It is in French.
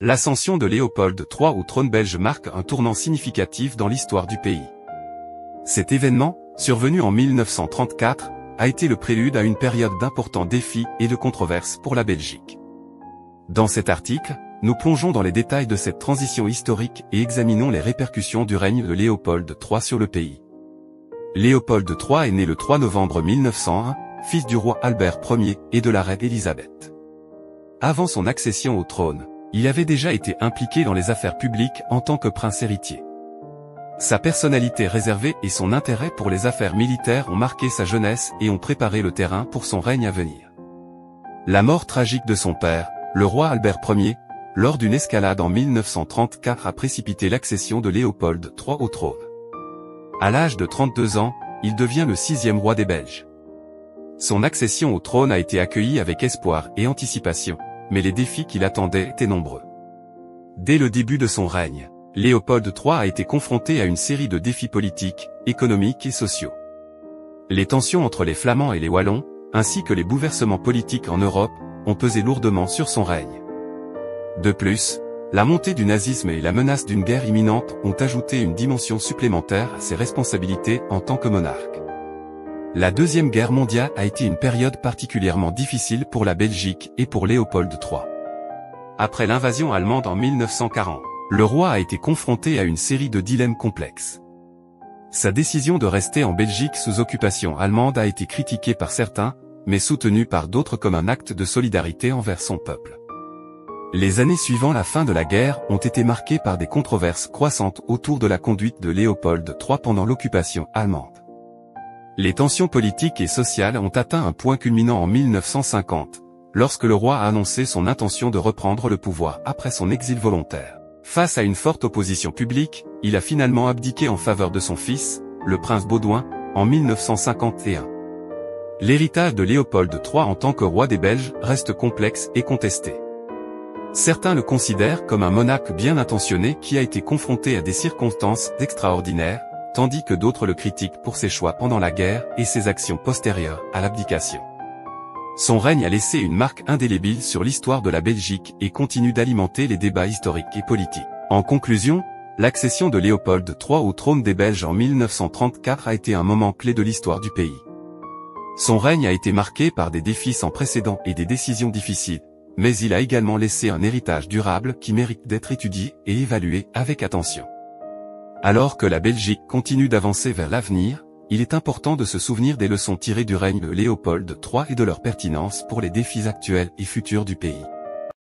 L'ascension de Léopold III au trône belge marque un tournant significatif dans l'histoire du pays. Cet événement, survenu en 1934, a été le prélude à une période d'importants défis et de controverses pour la Belgique. Dans cet article, nous plongeons dans les détails de cette transition historique et examinons les répercussions du règne de Léopold III sur le pays. Léopold III est né le 3 novembre 1901, fils du roi Albert Ier et de la reine Élisabeth. Avant son accession au trône, il avait déjà été impliqué dans les affaires publiques en tant que prince héritier. Sa personnalité réservée et son intérêt pour les affaires militaires ont marqué sa jeunesse et ont préparé le terrain pour son règne à venir. La mort tragique de son père, le roi Albert Ier, lors d'une escalade en 1934 a précipité l'accession de Léopold III au trône. À l'âge de 32 ans, il devient le 6e roi des Belges. Son accession au trône a été accueillie avec espoir et anticipation, mais les défis qui l'attendaient étaient nombreux. Dès le début de son règne, Léopold III a été confronté à une série de défis politiques, économiques et sociaux. Les tensions entre les Flamands et les Wallons, ainsi que les bouleversements politiques en Europe, ont pesé lourdement sur son règne. De plus, la montée du nazisme et la menace d'une guerre imminente ont ajouté une dimension supplémentaire à ses responsabilités en tant que monarque. La Deuxième Guerre mondiale a été une période particulièrement difficile pour la Belgique et pour Léopold III. Après l'invasion allemande en 1940, le roi a été confronté à une série de dilemmes complexes. Sa décision de rester en Belgique sous occupation allemande a été critiquée par certains, mais soutenue par d'autres comme un acte de solidarité envers son peuple. Les années suivant la fin de la guerre ont été marquées par des controverses croissantes autour de la conduite de Léopold III pendant l'occupation allemande. Les tensions politiques et sociales ont atteint un point culminant en 1950, lorsque le roi a annoncé son intention de reprendre le pouvoir après son exil volontaire. Face à une forte opposition publique, il a finalement abdiqué en faveur de son fils, le prince Baudouin, en 1951. L'héritage de Léopold III en tant que roi des Belges reste complexe et contesté. Certains le considèrent comme un monarque bien intentionné qui a été confronté à des circonstances extraordinaires, tandis que d'autres le critiquent pour ses choix pendant la guerre et ses actions postérieures à l'abdication. Son règne a laissé une marque indélébile sur l'histoire de la Belgique et continue d'alimenter les débats historiques et politiques. En conclusion, l'accession de Léopold III au trône des Belges en 1934 a été un moment clé de l'histoire du pays. Son règne a été marqué par des défis sans précédent et des décisions difficiles, mais il a également laissé un héritage durable qui mérite d'être étudié et évalué avec attention. Alors que la Belgique continue d'avancer vers l'avenir, il est important de se souvenir des leçons tirées du règne de Léopold III et de leur pertinence pour les défis actuels et futurs du pays.